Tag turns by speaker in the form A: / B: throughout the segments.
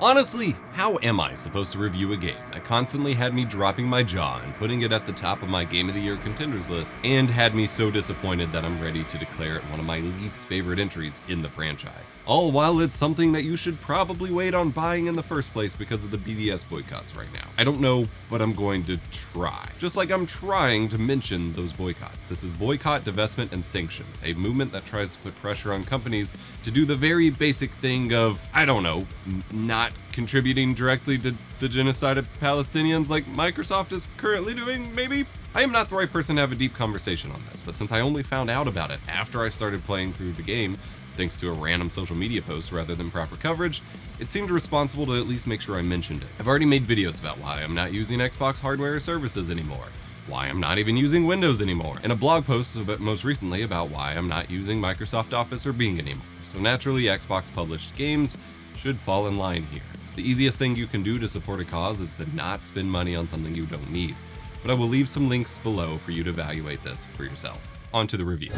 A: Honestly, how am I supposed to review a game that constantly had me dropping my jaw and putting it at the top of my Game of the Year contenders list, and had me so disappointed that I'm ready to declare it one of my least favorite entries in the franchise? All while it's something that you should probably wait on buying in the first place because of the BDS boycotts right now. I don't know, but I'm going to try. Just like I'm trying to mention those boycotts. This is Boycott, Divestment, and Sanctions, a movement that tries to put pressure on companies to do the very basic thing of, I don't know, not contributing directly to the genocide of Palestinians like Microsoft is currently doing, maybe? I am not the right person to have a deep conversation on this, but since I only found out about it after I started playing through the game, thanks to a random social media post rather than proper coverage, it seemed responsible to at least make sure I mentioned it. I've already made videos about why I'm not using Xbox hardware or services anymore, why I'm not even using Windows anymore, and a blog post most recently about why I'm not using Microsoft Office or Bing anymore. So naturally, Xbox published games should fall in line here. The easiest thing you can do to support a cause is to not spend money on something you don't need. But I will leave some links below for you to evaluate this for yourself. On to the review.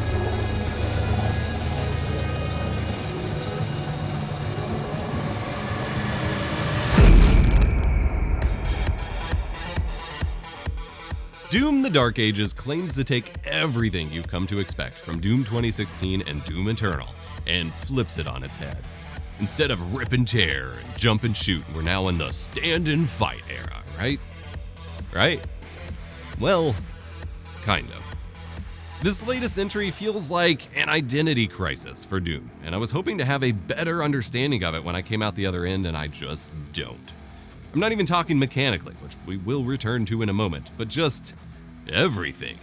A: Doom: The Dark Ages claims to take everything you've come to expect from Doom 2016 and Doom Eternal and flips it on its head. Instead of rip and tear and jump and shoot, we're now in the stand and fight era, right? Right? Well, kind of. This latest entry feels like an identity crisis for Doom, and I was hoping to have a better understanding of it when I came out the other end, and I just don't. I'm not even talking mechanically, which we will return to in a moment, but just everything.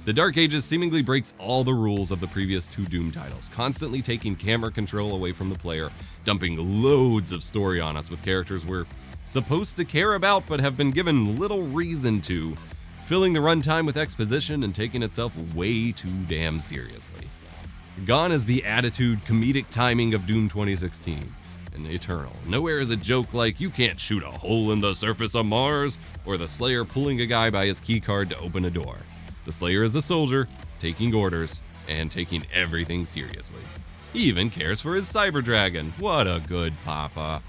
A: The Dark Ages seemingly breaks all the rules of the previous two Doom titles, constantly taking camera control away from the player, dumping loads of story on us with characters we're supposed to care about but have been given little reason to, filling the runtime with exposition and taking itself way too damn seriously. Gone is the attitude, comedic timing of Doom 2016 and Eternal. Nowhere is a joke like, you can't shoot a hole in the surface of Mars, or the Slayer pulling a guy by his keycard to open a door. The Slayer is a soldier, taking orders, and taking everything seriously. He even cares for his cyber dragon. What a good papa.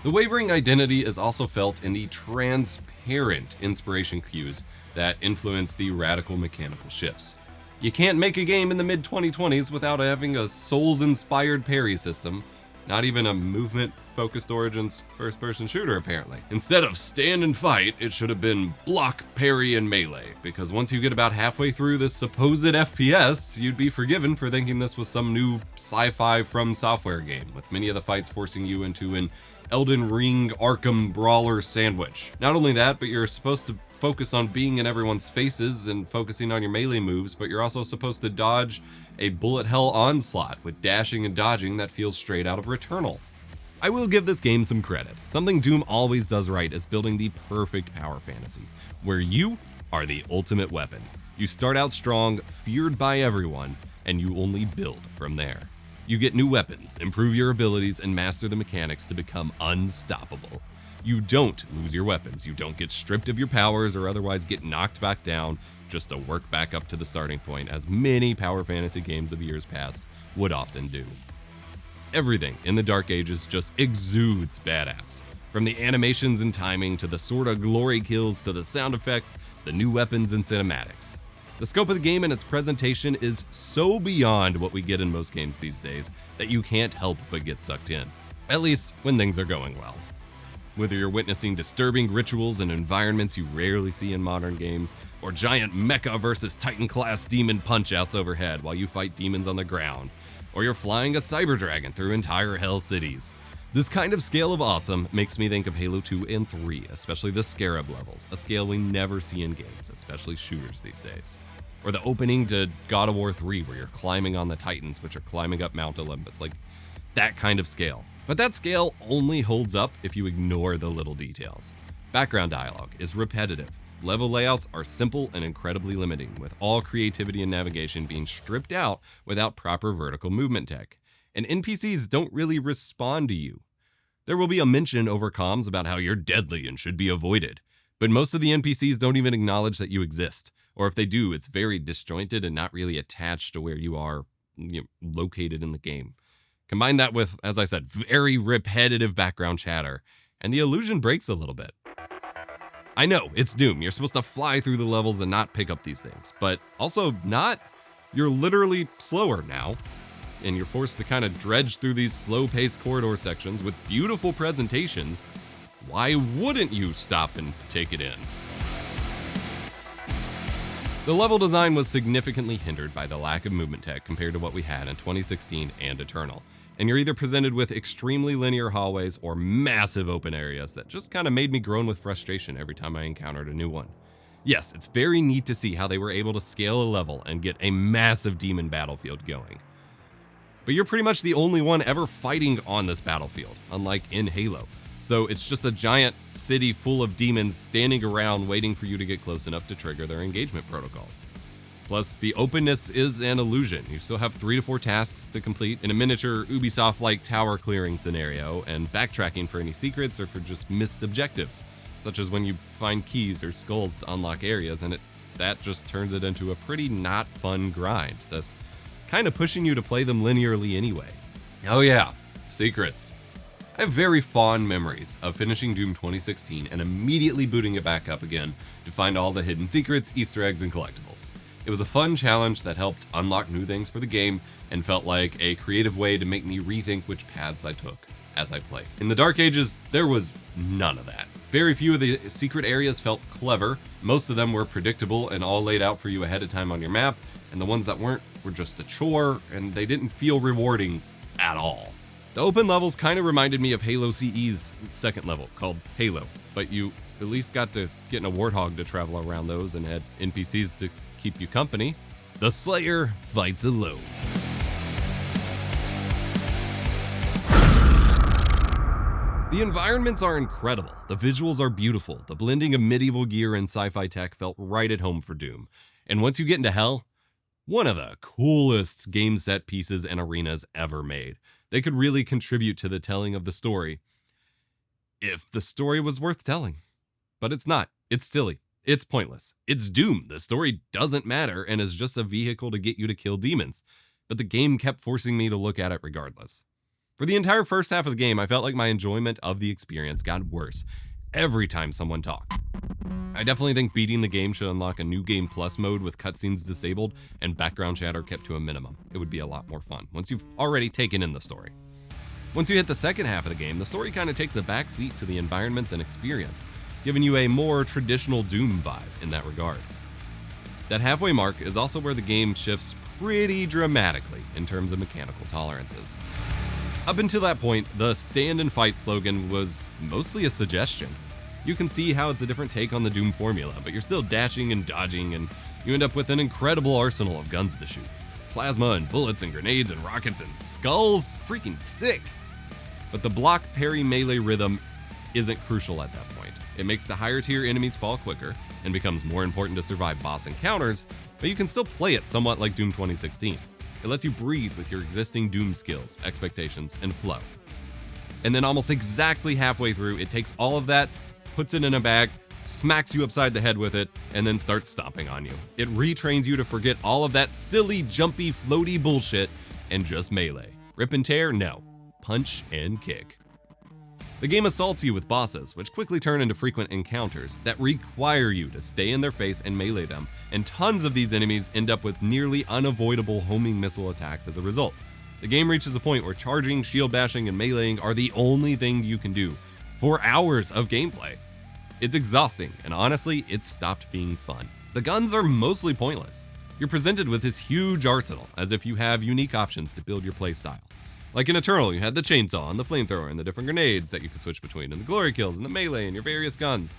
A: The wavering identity is also felt in the transparent inspiration cues that influence the radical mechanical shifts. You can't make a game in the mid-2020s without having a Souls-inspired parry system, not even a movement-focused Origins first-person shooter, apparently. Instead of stand and fight, it should have been block, parry, and melee, because once you get about halfway through this supposed FPS, you'd be forgiven for thinking this was some new sci-fi From Software game, with many of the fights forcing you into an Elden Ring Arkham brawler sandwich. Not only that, but you're supposed to focus on being in everyone's faces and focusing on your melee moves, but you're also supposed to dodge a bullet hell onslaught with dashing and dodging that feels straight out of Returnal. I will give this game some credit. Something Doom always does right is building the perfect power fantasy, where you are the ultimate weapon. You start out strong, feared by everyone, and you only build from there. You get new weapons, improve your abilities, and master the mechanics to become unstoppable. You don't lose your weapons, you don't get stripped of your powers or otherwise get knocked back down just to work back up to the starting point, as many power fantasy games of years past would often do. Everything in the Dark Ages just exudes badass. From the animations and timing to the sorta glory kills to the sound effects, the new weapons and cinematics. The scope of the game and its presentation is so beyond what we get in most games these days that you can't help but get sucked in, at least when things are going well. Whether you're witnessing disturbing rituals and environments you rarely see in modern games, or giant mecha versus titan-class demon punch-outs overhead while you fight demons on the ground, or you're flying a cyber dragon through entire hell cities. This kind of scale of awesome makes me think of Halo 2 and 3, especially the Scarab levels, a scale we never see in games, especially shooters these days. Or the opening to God of War 3, where you're climbing on the Titans, which are climbing up Mount Olympus, like that kind of scale. But that scale only holds up if you ignore the little details. Background dialogue is repetitive. Level layouts are simple and incredibly limiting, with all creativity and navigation being stripped out without proper vertical movement tech. And NPCs don't really respond to you. There will be a mention over comms about how you're deadly and should be avoided, but most of the NPCs don't even acknowledge that you exist, or if they do, it's very disjointed and not really attached to where you are located in the game. Combine that with, as I said, very repetitive background chatter, and the illusion breaks a little bit. I know, it's Doom. You're supposed to fly through the levels and not pick up these things, but also not. You're literally slower now, and you're forced to kind of dredge through these slow-paced corridor sections with beautiful presentations. Why wouldn't you stop and take it in? The level design was significantly hindered by the lack of movement tech compared to what we had in 2016 and Eternal. And you're either presented with extremely linear hallways or massive open areas that just kind of made me groan with frustration every time I encountered a new one. Yes, it's very neat to see how they were able to scale a level and get a massive demon battlefield going. But you're pretty much the only one ever fighting on this battlefield, unlike in Halo. So it's just a giant city full of demons standing around waiting for you to get close enough to trigger their engagement protocols. Plus, the openness is an illusion. You still have 3 to 4 tasks to complete in a miniature Ubisoft-like tower clearing scenario, and backtracking for any secrets or for just missed objectives, such as when you find keys or skulls to unlock areas, and that just turns it into a pretty not fun grind, thus kind of pushing you to play them linearly anyway. Oh yeah, secrets. I have very fond memories of finishing Doom 2016 and immediately booting it back up again to find all the hidden secrets, Easter eggs, and collectibles. It was a fun challenge that helped unlock new things for the game and felt like a creative way to make me rethink which paths I took as I played. In the Dark Ages, there was none of that. Very few of the secret areas felt clever, most of them were predictable and all laid out for you ahead of time on your map, and the ones that weren't were just a chore, and they didn't feel rewarding at all. The open levels kind of reminded me of Halo CE's second level, called Halo, but you at least got to get in a warthog to travel around those and had NPCs to keep you company. The Slayer fights alone. The environments are incredible, the visuals are beautiful, the blending of medieval gear and sci-fi tech felt right at home for Doom. And once you get into Hell, one of the coolest game set pieces and arenas ever made. They could really contribute to the telling of the story, if the story was worth telling. But it's not. It's silly. It's pointless. It's Doom. The story doesn't matter and is just a vehicle to get you to kill demons. But the game kept forcing me to look at it regardless. For the entire first half of the game, I felt like my enjoyment of the experience got worse every time someone talked. I definitely think beating the game should unlock a new game plus mode with cutscenes disabled and background chatter kept to a minimum. It would be a lot more fun once you've already taken in the story. Once you hit the second half of the game, the story kind of takes a back seat to the environments and experience, giving you a more traditional Doom vibe in that regard. That halfway mark is also where the game shifts pretty dramatically in terms of mechanical tolerances. Up until that point, the stand and fight slogan was mostly a suggestion. You can see how it's a different take on the Doom formula, but you're still dashing and dodging, and you end up with an incredible arsenal of guns to shoot. Plasma and bullets and grenades and rockets and skulls, freaking sick! But the block parry melee rhythm isn't crucial at that point. It makes the higher tier enemies fall quicker and becomes more important to survive boss encounters, but you can still play it somewhat like Doom 2016. It lets you breathe with your existing Doom skills, expectations, and flow. And then almost exactly halfway through, it takes all of that, puts it in a bag, smacks you upside the head with it, and then starts stomping on you. It retrains you to forget all of that silly, jumpy, floaty bullshit and just melee. Rip and tear? No. Punch and kick. The game assaults you with bosses, which quickly turn into frequent encounters that require you to stay in their face and melee them, and tons of these enemies end up with nearly unavoidable homing missile attacks as a result. The game reaches a point where charging, shield bashing, and meleeing are the only thing you can do for hours of gameplay. It's exhausting, and honestly, it stopped being fun. The guns are mostly pointless. You're presented with this huge arsenal, as if you have unique options to build your playstyle. Like in Eternal, you had the chainsaw and the flamethrower and the different grenades that you could switch between, and the glory kills and the melee and your various guns.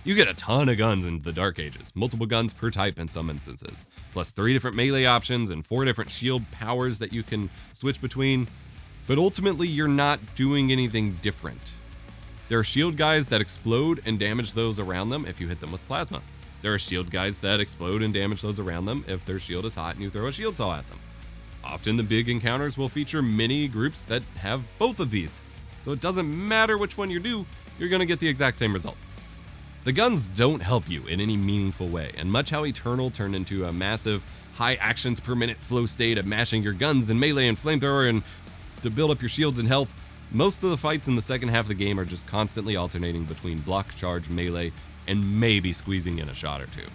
A: You get a ton of guns in the Dark Ages, multiple guns per type in some instances, plus 3 different melee options and 4 different shield powers that you can switch between, but ultimately you're not doing anything different. There are shield guys that explode and damage those around them if you hit them with plasma. There are shield guys that explode and damage those around them if their shield is hot and you throw a shield saw at them. Often the big encounters will feature mini groups that have both of these, so it doesn't matter which one you do, you're going to get the exact same result. The guns don't help you in any meaningful way, and much how Eternal turned into a massive high actions per minute flow state of mashing your guns and melee and flamethrower and to build up your shields and health, most of the fights in the second half of the game are just constantly alternating between block, charge, melee, and maybe squeezing in a shot or two.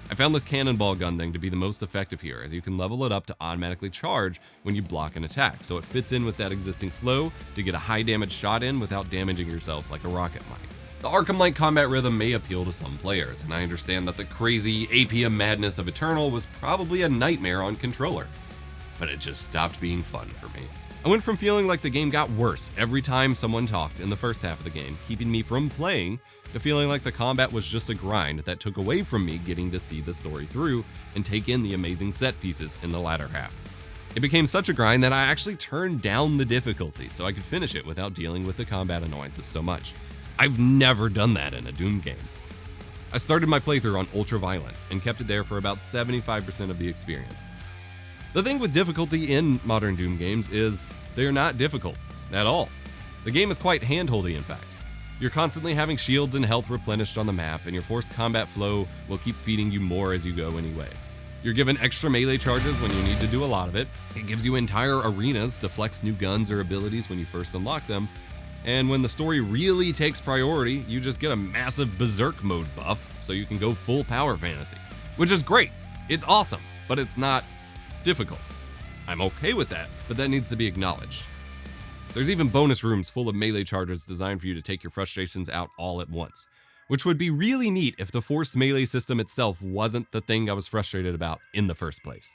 A: I found this cannonball gun thing to be the most effective here, as you can level it up to automatically charge when you block an attack, so it fits in with that existing flow to get a high damage shot in without damaging yourself like a rocket might. The Arkham-like combat rhythm may appeal to some players, and I understand that the crazy APM madness of Eternal was probably a nightmare on controller, but it just stopped being fun for me. I went from feeling like the game got worse every time someone talked in the first half of the game, keeping me from playing, to feeling like the combat was just a grind that took away from me getting to see the story through and take in the amazing set pieces in the latter half. It became such a grind that I actually turned down the difficulty so I could finish it without dealing with the combat annoyances so much. I've never done that in a Doom game. I started my playthrough on Ultra Violence and kept it there for about 75% of the experience. The thing with difficulty in modern Doom games is they're not difficult at all. The game is quite handholdy, in fact. You're constantly having shields and health replenished on the map, and your forced combat flow will keep feeding you more as you go anyway. You're given extra melee charges when you need to do a lot of it. It gives you entire arenas to flex new guns or abilities when you first unlock them. And when the story really takes priority, you just get a massive berserk mode buff so you can go full power fantasy, which is great. It's awesome, but it's not difficult. I'm okay with that, but that needs to be acknowledged. There's even bonus rooms full of melee charges designed for you to take your frustrations out all at once, which would be really neat if the forced melee system itself wasn't the thing I was frustrated about in the first place.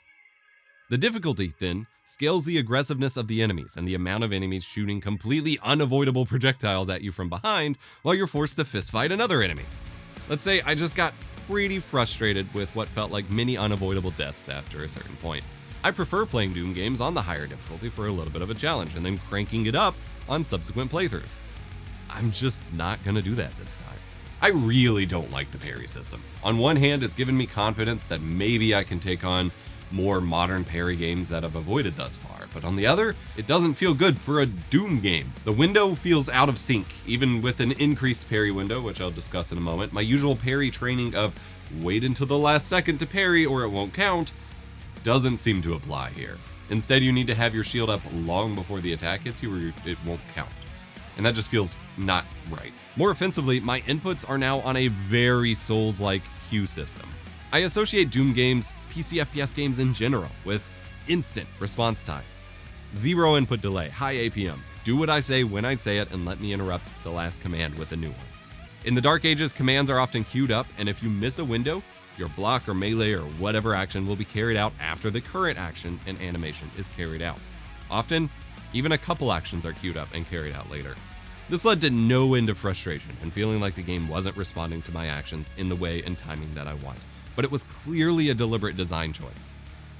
A: The difficulty, then, scales the aggressiveness of the enemies and the amount of enemies shooting completely unavoidable projectiles at you from behind while you're forced to fistfight another enemy. Let's say I just got pretty frustrated with what felt like many unavoidable deaths after a certain point. I prefer playing Doom games on the higher difficulty for a little bit of a challenge and then cranking it up on subsequent playthroughs. I'm just not gonna do that this time. I really don't like the parry system. On one hand, it's given me confidence that maybe I can take on more modern parry games that I've avoided thus far, but on the other, it doesn't feel good for a Doom game. The window feels out of sync, even with an increased parry window, which I'll discuss in a moment. My usual parry training of wait until the last second to parry or it won't count doesn't seem to apply here. Instead, you need to have your shield up long before the attack hits you or it won't count. And that just feels not right. More offensively, my inputs are now on a very Souls-like queue system. I associate Doom games, PC FPS games in general, with instant response time. Zero input delay, high APM. Do what I say when I say it and let me interrupt the last command with a new one. In the Dark Ages, commands are often queued up, and if you miss a window, your block or melee or whatever action will be carried out after the current action and animation is carried out. Often, even a couple actions are queued up and carried out later. This led to no end of frustration and feeling like the game wasn't responding to my actions in the way and timing that I want, but it was clearly a deliberate design choice.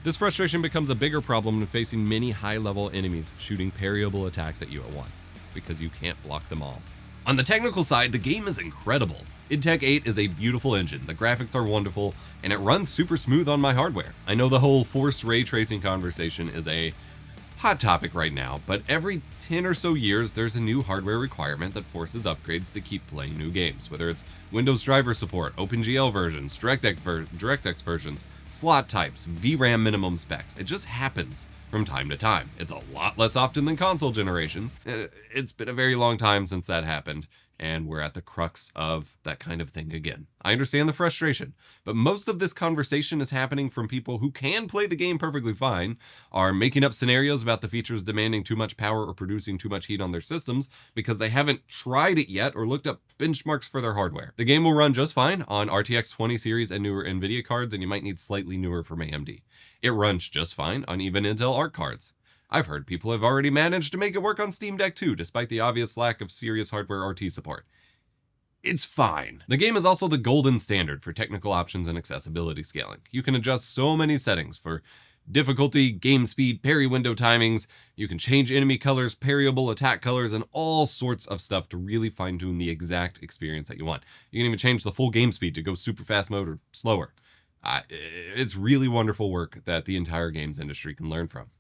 A: This frustration becomes a bigger problem when facing many high-level enemies shooting parryable attacks at you at once, because you can't block them all. On the technical side, the game is incredible. id Tech 8 is a beautiful engine, the graphics are wonderful, and it runs super smooth on my hardware. I know the whole forced ray tracing conversation is a hot topic right now, but every 10 or so years there's a new hardware requirement that forces upgrades to keep playing new games, whether it's Windows driver support, OpenGL versions, DirectX versions, slot types, VRAM minimum specs. It just happens from time to time. It's a lot less often than console generations. It's been a very long time since that happened, and we're at the crux of that kind of thing again. I understand the frustration, but most of this conversation is happening from people who can play the game perfectly fine, are making up scenarios about the features demanding too much power or producing too much heat on their systems because they haven't tried it yet or looked up benchmarks for their hardware. The game will run just fine on RTX 20 series and newer NVIDIA cards, and you might need slightly newer from AMD. It runs just fine on even Intel Arc cards. I've heard people have already managed to make it work on Steam Deck too, despite the obvious lack of serious hardware RT support. It's fine. The game is also the golden standard for technical options and accessibility scaling. You can adjust so many settings for difficulty, game speed, parry window timings. You can change enemy colors, parryable attack colors, and all sorts of stuff to really fine-tune the exact experience that you want. You can even change the full game speed to go super fast mode or slower. It's really wonderful work that the entire games industry can learn from.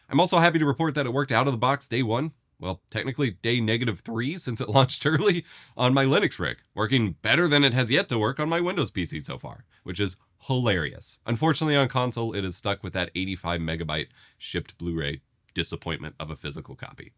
A: I'm also happy to report that it worked out of the box day one, well, technically day -3 since it launched early, on my Linux rig, working better than it has yet to work on my Windows PC so far, which is hilarious. Unfortunately on console, it is stuck with that 85 megabyte shipped Blu-ray disappointment of a physical copy.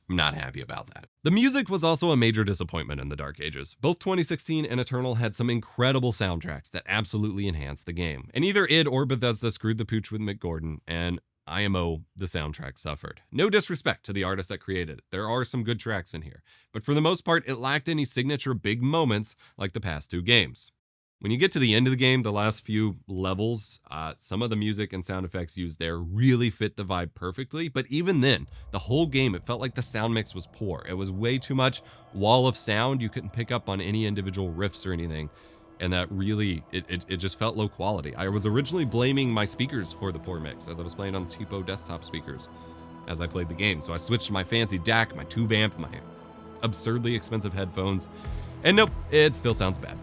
A: I'm not happy about that. The music was also a major disappointment in the Dark Ages. Both 2016 and Eternal had some incredible soundtracks that absolutely enhanced the game. And either id or Bethesda screwed the pooch with Mick Gordon, and IMO, the soundtrack suffered. No disrespect to the artist that created it. There are some good tracks in here. But for the most part, it lacked any signature big moments like the past two games. When you get to the end of the game, the last few levels, some of the music and sound effects used there really fit the vibe perfectly, but even then, the whole game, it felt like the sound mix was poor. It was way too much wall of sound. You couldn't pick up on any individual riffs or anything, and that really, it just felt low quality. I was originally blaming my speakers for the poor mix, as I was playing on cheapo desktop speakers as I played the game. So I switched to my fancy DAC, my tube amp, my absurdly expensive headphones, and nope, it still sounds bad.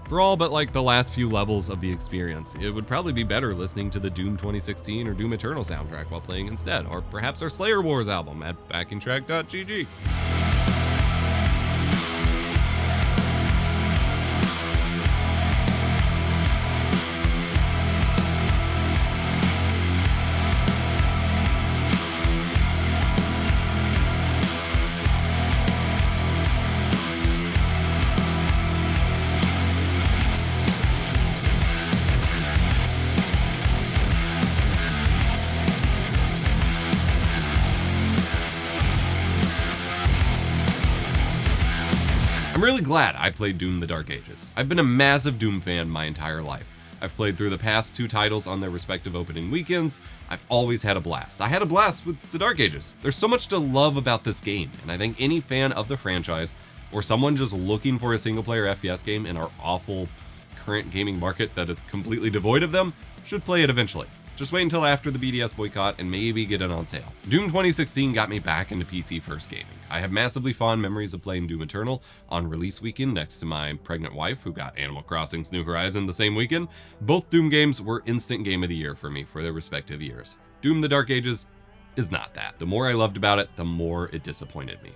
A: For all but like the last few levels of the experience, it would probably be better listening to the Doom 2016 or Doom Eternal soundtrack while playing instead, or perhaps our Slayer Wars album at backingtrack.gg. I'm really glad I played Doom the Dark Ages. I've been a massive Doom fan my entire life. I've played through the past two titles on their respective opening weekends. I've always had a blast. I had a blast with the Dark Ages. There's so much to love about this game, and I think any fan of the franchise, or someone just looking for a single-player FPS game in our awful current gaming market that is completely devoid of them, should play it eventually. Just wait until after the BDS boycott and maybe get it on sale. Doom 2016 got me back into PC first gaming. I have massively fond memories of playing Doom Eternal on release weekend next to my pregnant wife who got Animal Crossing's New Horizon the same weekend. Both Doom games were instant game of the year for me for their respective years. Doom the Dark Ages is not that. The more I loved about it, the more it disappointed me.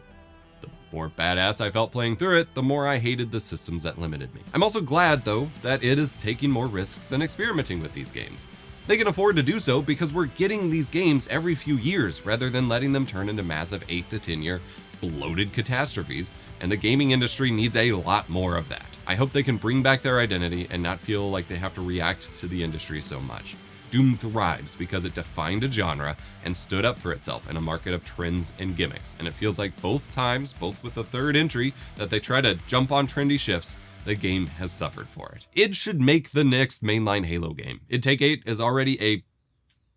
A: The more badass I felt playing through it, the more I hated the systems that limited me. I'm also glad, though, that it is taking more risks and experimenting with these games. They can afford to do so because we're getting these games every few years rather than letting them turn into massive 8 to 10 year bloated catastrophes, and the gaming industry needs a lot more of that. I hope they can bring back their identity and not feel like they have to react to the industry so much. Doom thrives because it defined a genre and stood up for itself in a market of trends and gimmicks, and it feels like both times, both with the third entry, that they try to jump on trendy shifts, the game has suffered for it. It should make the next mainline Halo game. id Take 8 is already a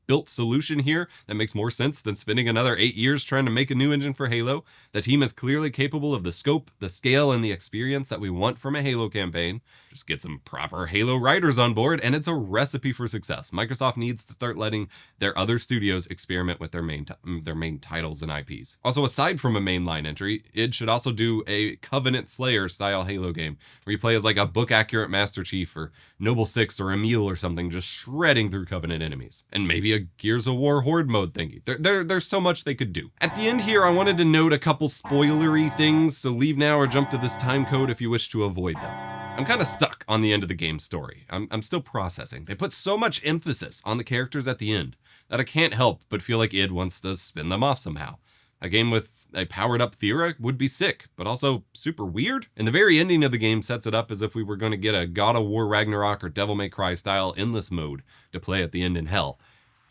A: built solution here that makes more sense than spending another 8 years trying to make a new engine for Halo. The team is clearly capable of the scope, the scale, and the experience that we want from a Halo campaign. Just get some proper Halo writers on board, and it's a recipe for success. Microsoft needs to start letting their other studios experiment with their main titles and IPs. Also, aside from a mainline entry, id should also do a Covenant Slayer style Halo game, where you play as like a book-accurate Master Chief or Noble Six or Emil or something, just shredding through Covenant enemies. And maybe a Gears of War Horde mode thingy. There's so much they could do. At the end here, I wanted to note a couple spoilery things, so leave now or jump to this time code if you wish to avoid them. I'm kind of stuck on the end of the game's story. I'm still processing. They put so much emphasis on the characters at the end that I can't help but feel like id wants to spin them off somehow. A game with a powered-up Thera would be sick, but also super weird. And the very ending of the game sets it up as if we were going to get a God of War Ragnarok or Devil May Cry style endless mode to play at the end in hell.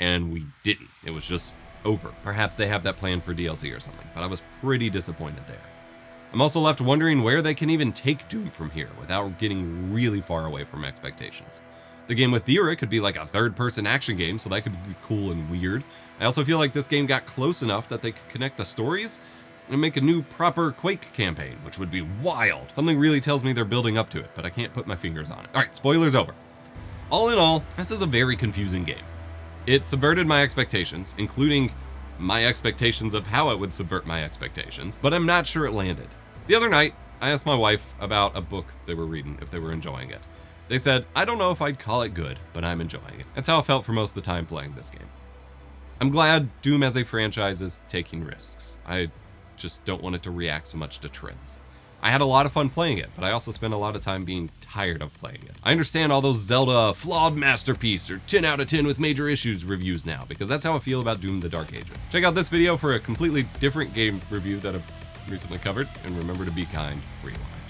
A: And we didn't. It was just over. Perhaps they have that planned for DLC or something, but I was pretty disappointed there. I'm also left wondering where they can even take Doom from here without getting really far away from expectations. The game with Thera could be like a third-person action game, so that could be cool and weird. I also feel like this game got close enough that they could connect the stories and make a new proper Quake campaign, which would be wild. Something really tells me they're building up to it, but I can't put my fingers on it. All right, spoilers over. All in all, this is a very confusing game. It subverted my expectations, including my expectations of how it would subvert my expectations, but I'm not sure it landed. The other night, I asked my wife about a book they were reading, if they were enjoying it. They said, I don't know if I'd call it good, but I'm enjoying it. That's how I felt for most of the time playing this game. I'm glad Doom as a franchise is taking risks. I just don't want it to react so much to trends. I had a lot of fun playing it, but I also spent a lot of time being tired of playing it. I understand all those Zelda flawed masterpiece or 10 out of 10 with major issues reviews now, because that's how I feel about Doom: The Dark Ages. Check out this video for a completely different game review that I've recently covered, and remember to be kind, rewind.